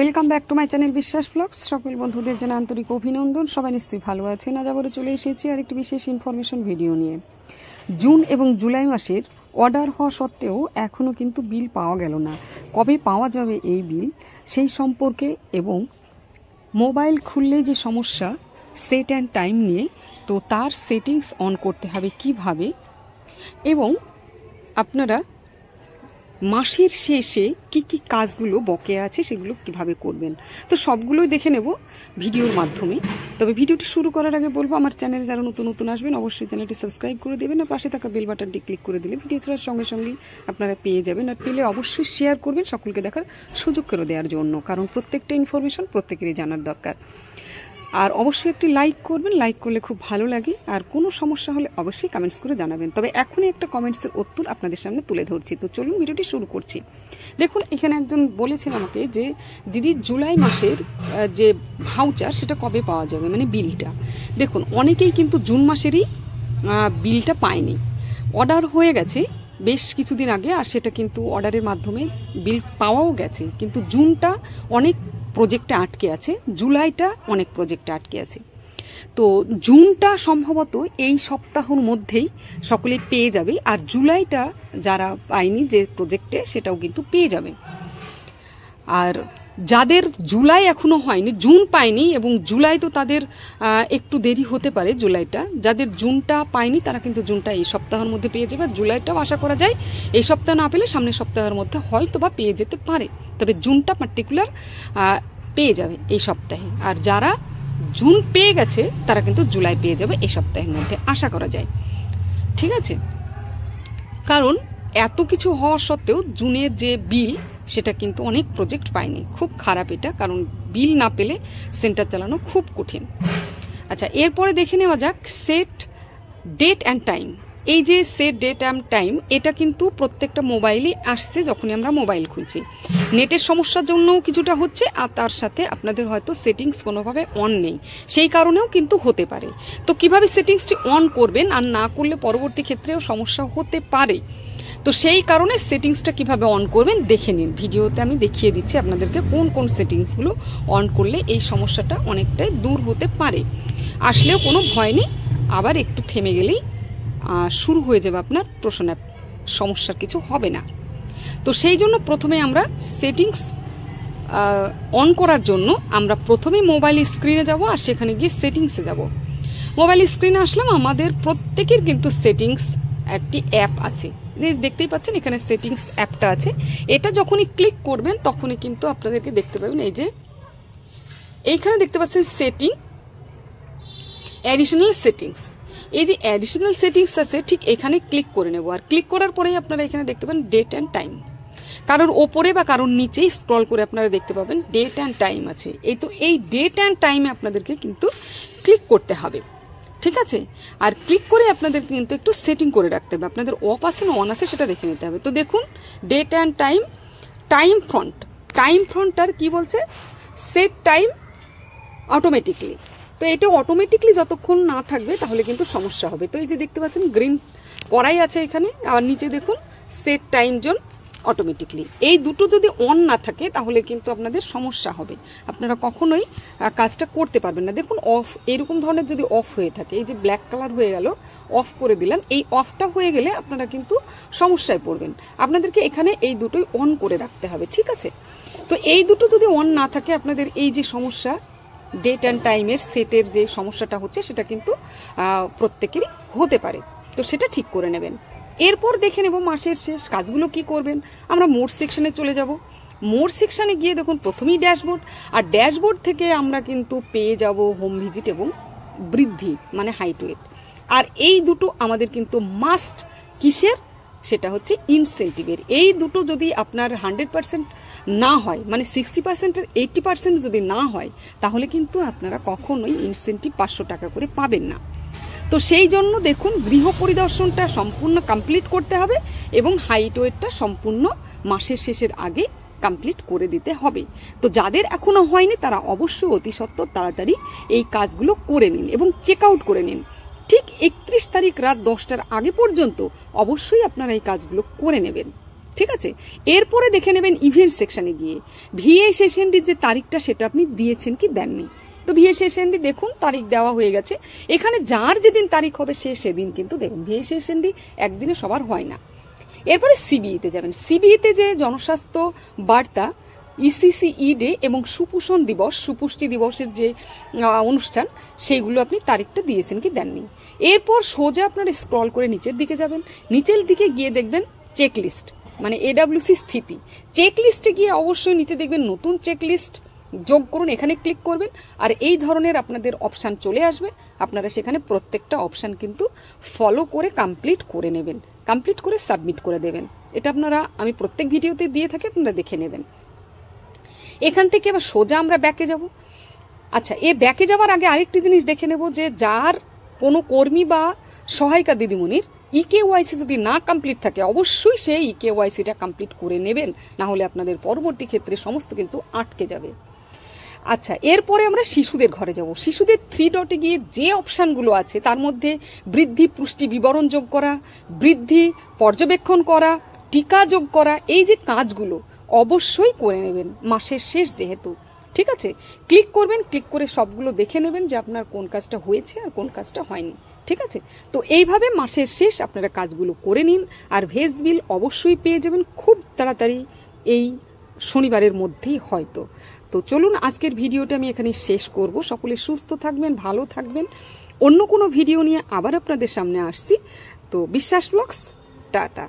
Welcome back to my channel বিশ্বাস blogs. সকল বন্ধুদের জন্য আন্তরিক অভিনন্দন। সবাই নিশ্চয়ই ভালো আছেন। আজ আবারও চলে এসেছি আর একটি বিশেষ ইনফরমেশন ভিডিও নিয়ে। জুন এবং জুলাই মাসের অর্ডার হওয়া সত্ত্বেও এখনও কিন্তু বিল পাওয়া গেল না। কবে পাওয়া যাবে এই বিল সেই সম্পর্কে এবং মোবাইল খুললে যে সমস্যা সেট অ্যান্ড টাইম নিয়ে, তো তার সেটিংস অন করতে হবে কিভাবে এবং আপনারা মাসের শেষে কি কি কাজগুলো বকেয়া আছে সেগুলো কিভাবে করবেন, তো সবগুলোই দেখে নেব ভিডিওর মাধ্যমে। তবে ভিডিওটি শুরু করার আগে বলবো, আমার চ্যানেলে যারা নতুন আসবেন অবশ্যই চ্যানেলটি সাবস্ক্রাইব করে দেবেন আর পাশে থাকা বেল বাটনটি ক্লিক করে দিলে ভিডিও ছাড়ার সঙ্গে সঙ্গেই আপনারা পেয়ে যাবেন। আর পেলে অবশ্যই শেয়ার করবেন সকলকে দেখার সুযোগ করে দেওয়ার জন্য, কারণ প্রত্যেকটা ইনফরমেশন প্রত্যেকেরই জানার দরকার। আর অবশ্যই একটি লাইক করবেন, লাইক করলে খুব ভালো লাগে। আর কোনো সমস্যা হলে অবশ্যই কমেন্টস করে জানাবেন। তবে এখনই একটা কমেন্টসের উত্তর আপনাদের সামনে তুলে ধরছি, তো চলুন ভিডিওটি শুরু করছি। দেখুন, এখানে একজন বলেছেন আমাকে যে দিদি জুলাই মাসের যে ভাউচার সেটা কবে পাওয়া যাবে, মানে বিলটা। দেখুন, অনেকেই কিন্তু জুন মাসেরই বিলটা পায়নি। অর্ডার হয়ে গেছে বেশ কিছুদিন আগে, আর সেটা কিন্তু অর্ডারের মাধ্যমে বিল পাওয়াও গেছে, কিন্তু জুনটা অনেক প্রজেক্টে আটকে আছে, জুলাইটা অনেক প্রজেক্টে আটকে আছে। তো জুনটা সম্ভবত এই সপ্তাহের মধ্যেই সকলে পেয়ে যাবে, আর জুলাইটা যারা পায়নি যে প্রজেক্টে সেটাও কিন্তু পেয়ে যাবে। আর যাদের জুলাই এখনও হয়নি, জুন পায়নি এবং জুলাই তো তাদের একটু দেরি হতে পারে। জুলাইটা যাদের জুনটা পায়নি তারা কিন্তু জুনটা এই সপ্তাহের মধ্যে পেয়ে যাবে। জুলাইটাও আশা করা যায় এই সপ্তাহ না পেলে সামনের সপ্তাহের মধ্যে হয়তো বা পেয়ে যেতে পারে, তবে জুনটা পার্টিকুলার পেয়ে যাবে এই সপ্তাহে। আর যারা জুন পেয়ে গেছে তারা কিন্তু জুলাই পেয়ে যাবে এই সপ্তাহের মধ্যে আশা করা যায়, ঠিক আছে। কারণ এত কিছু হওয়া সত্ত্বেও জুনের যে বিল সেটা কিন্তু অনেক প্রজেক্ট পায়নি। খুব খারাপ এটা, কারণ বিল না পেলে সেন্টার চালানো খুব কঠিন। আচ্ছা, এরপরে দেখে নেওয়া যাক সেট ডেট অ্যান্ড টাইম। এই যে সেট ডেট অ্যান্ড টাইম, এটা কিন্তু প্রত্যেকটা মোবাইলে আসছে যখনই আমরা মোবাইল খুলছি। নেটের সমস্যার জন্যও কিছুটা হচ্ছে, আর তার সাথে আপনাদের হয়তো সেটিংস কোনোভাবে অন নেই, সেই কারণেও কিন্তু হতে পারে। তো কিভাবে সেটিংসটি অন করবেন, আর না করলে পরবর্তী ক্ষেত্রেও সমস্যা হতে পারে, তো সেই কারণে সেটিংসটা কিভাবে অন করবেন দেখে নিন। ভিডিওতে আমি দেখিয়ে দিচ্ছি আপনাদেরকে কোন কোন সেটিংসগুলো অন করলে এই সমস্যাটা অনেকটাই দূর হতে পারে। আসলেও কোনো ভয় নেই, আবার একটু থেমে গেলেই শুরু হয়ে যাবে আপনার প্রশ্নের, সমস্যার কিছু হবে না। তো সেই জন্য প্রথমে আমরা সেটিংস অন করার জন্য আমরা প্রথমে মোবাইল স্ক্রিনে যাব, আর সেখানে গিয়ে সেটিংসে যাব। মোবাইল স্ক্রিনে আসলাম, আমাদের প্রত্যেকের কিন্তু সেটিংস একটি অ্যাপ আছে, দেখতেই পাচ্ছেন এখানে সেটিংস অ্যাপটা আছে। এটা যখনই ক্লিক করবেন তখনই কিন্তু আপনাদেরকে দেখতে পাবেন এই যে এইখানে দেখতে পাচ্ছেন সেটিং অ্যাডিশনাল সেটিংস। এই যে অ্যাডিশনাল সেটিংস আছে ঠিক এখানে ক্লিক করে নেব, আর ক্লিক করার পরেই আপনারা এখানে দেখতে পাবেন ডেট অ্যান্ড টাইম। কারোর ওপরে বা কারোর নিচেই স্ক্রল করে আপনারা দেখতে পাবেন ডেট অ্যান্ড টাইম আছে। এই তো এই ডেট অ্যান্ড টাইমে আপনাদেরকে কিন্তু ক্লিক করতে হবে, ঠিক আছে। আর ক্লিক করে আপনাদের কিন্তু একটু সেটিং করে রাখতে হবে, আপনাদের অফ আছে না অন আছে সেটা দেখে নিতে হবে। তো দেখুন ডেট অ্যান্ড টাইম, টাইম ফ্রন্টটার কি বলছে, সেট টাইম অটোমেটিকলি। তো এটা অটোমেটিকলি যতক্ষণ না থাকবে তাহলে কিন্তু সমস্যা হবে। তো এই যে দেখতে পাচ্ছেন গ্রিন করাই আছে এখানে, আর নিচে দেখুন সেট টাইম জোন অটোমেটিকলি। এই দুটো যদি অন না থাকে তাহলে কিন্তু আপনাদের সমস্যা হবে, আপনারা কখনোই কাজটা করতে পারবেন না। দেখুন অফ, এরকম ধরনের যদি অফ হয়ে থাকে, এই যে ব্ল্যাক কালার হয়ে গেল, অফ করে দিলাম, এই অফটা হয়ে গেলে আপনারা কিন্তু সমস্যায় পড়বেন। আপনাদেরকে এখানে এই দুটোই অন করে রাখতে হবে, ঠিক আছে। তো এই দুটো যদি অন না থাকে আপনাদের এই যে সমস্যা ডেট অ্যান্ড টাইমের সেটের যে সমস্যাটা হচ্ছে সেটা কিন্তু প্রত্যেকেরই হতে পারে, তো সেটা ঠিক করে নেবেন। এরপর দেখে নেব মাসের শেষ কাজগুলো কি করবেন। আমরা মোড সেকশনে চলে যাব। মোড সেকশনে গিয়ে দেখুন প্রথমেই ড্যাশবোর্ড, আর ড্যাশবোর্ড থেকে আমরা কিন্তু পেয়ে যাব হোম ভিজিট এবং বৃদ্ধি মানে হাইট ওয়েট। আর এই দুটো আমাদের কিন্তু মাস্ট কিসের, সেটা হচ্ছে ইনসেন্টিভের। এই দুটো যদি আপনার 100% না হয়, মানে 60% 80% যদি না হয়, তাহলে কিন্তু আপনারা কখনোই ইনসেন্টিভ 500 টাকা করে পাবেন না। তো সেই জন্য দেখুন গৃহ পরিদর্শনটা সম্পূর্ণ কমপ্লিট করতে হবে এবং হাইট ওয়েটটা সম্পূর্ণ মাসের শেষের আগে কমপ্লিট করে দিতে হবে। তো যাদের এখনো হয়নি তারা অবশ্যই অতি সত্বর তাড়াতাড়ি এই কাজগুলো করে নিন এবং চেক আউট করে নিন। ঠিক 31 তারিখ রাত 10টার আগে পর্যন্ত অবশ্যই আপনারা এই কাজগুলো করে নেবেন, ঠিক আছে। এরপরে দেখে নেবেন ইভেন্ট সেকশনে গিয়ে ভিএসএসএনডির যে তারিখটা সেটা আপনি দিয়েছেন কি দেননি। তো ভিএসএসএনডি দেখুন তারিখ দেওয়া হয়ে গেছে, এখানে যার যেদিন তারিখ হবে সে সেদিন কিন্তু দেখুন। ভিএসএসএনডি একদিনে সবার হয় না। এরপরে সিবিইতে যাবেন, সিবিইতে যে জনস্বাস্থ্য বার্তা, ইসিসিই ডে এবং সুপোষণ দিবস, সুপুষ্টি দিবসের যে অনুষ্ঠান, সেইগুলো আপনি তারিখটা দিয়েছেন কি দেননি। এরপর সোজা আপনারা স্ক্রল করে নিচের দিকে যাবেন, নিচের দিকে গিয়ে দেখবেন চেকলিস্ট, মানে এডাব্লিউসি স্থিতি। চেকলিস্টে গিয়ে অবশ্যই নিচে দেখবেন নতুন চেকলিস্ট যোগ করুন, এখানে ক্লিক করবেন আর এই ধরনের আপনাদের অপশান চলে আসবে। আপনারা সেখানে প্রত্যেকটা অপশান কিন্তু ফলো করে কমপ্লিট করে নেবেন, কমপ্লিট করে সাবমিট করে দেবেন। এটা আপনারা, আমি প্রত্যেক ভিডিওতে দিয়ে থাকি, আপনারা দেখে নেবেন। এখান থেকে এবার সোজা আমরা ব্যাকে যাব। আচ্ছা, এ ব্যাকে যাওয়ার আগে আরেকটি জিনিস দেখে নেব যে যার কোনো কর্মী বা সহায়িকা দিদিমণির ইকেওয়াইসি যদি না কমপ্লিট থাকে, অবশ্যই সেই ইকেওয়াইসিটা কমপ্লিট করে নেবেন, না হলে আপনাদের পরবর্তী ক্ষেত্রে সমস্ত কিন্তু আটকে যাবে। আচ্ছা, এরপরে আমরা শিশুদের ঘরে যাব। শিশুদের 3 ডটে গিয়ে যে অপশানগুলো আছে তার মধ্যে বৃদ্ধি পুষ্টি বিবরণ যোগ করা, বৃদ্ধি পর্যবেক্ষণ করা, টিকা যোগ করা, এই যে কাজগুলো অবশ্যই করে নেবেন মাসের শেষ যেহেতু। ঠিক আছে, ক্লিক করবেন, ক্লিক করে সবগুলো দেখে নেবেন যে আপনার কোন কাজটা হয়েছে আর কোন কাজটা হয়নি। ঠিক আছে, তো এইভাবে মাসের শেষ আপনারা কাজগুলো করে নিন আর ভেজ বিল অবশ্যই পেয়ে যাবেন খুব তাড়াতাড়ি, এই শনিবারের মধ্যেই হয়তো। তো চলুন আজকের ভিডিওটা আমি এখানে শেষ করব। সকলে সুস্থ থাকবেন, ভালো থাকবেন। অন্য কোনো ভিডিও নিয়ে আবার আপনাদের সামনে আসছি। তো বিশ্বাস ব্লগস, টাটা।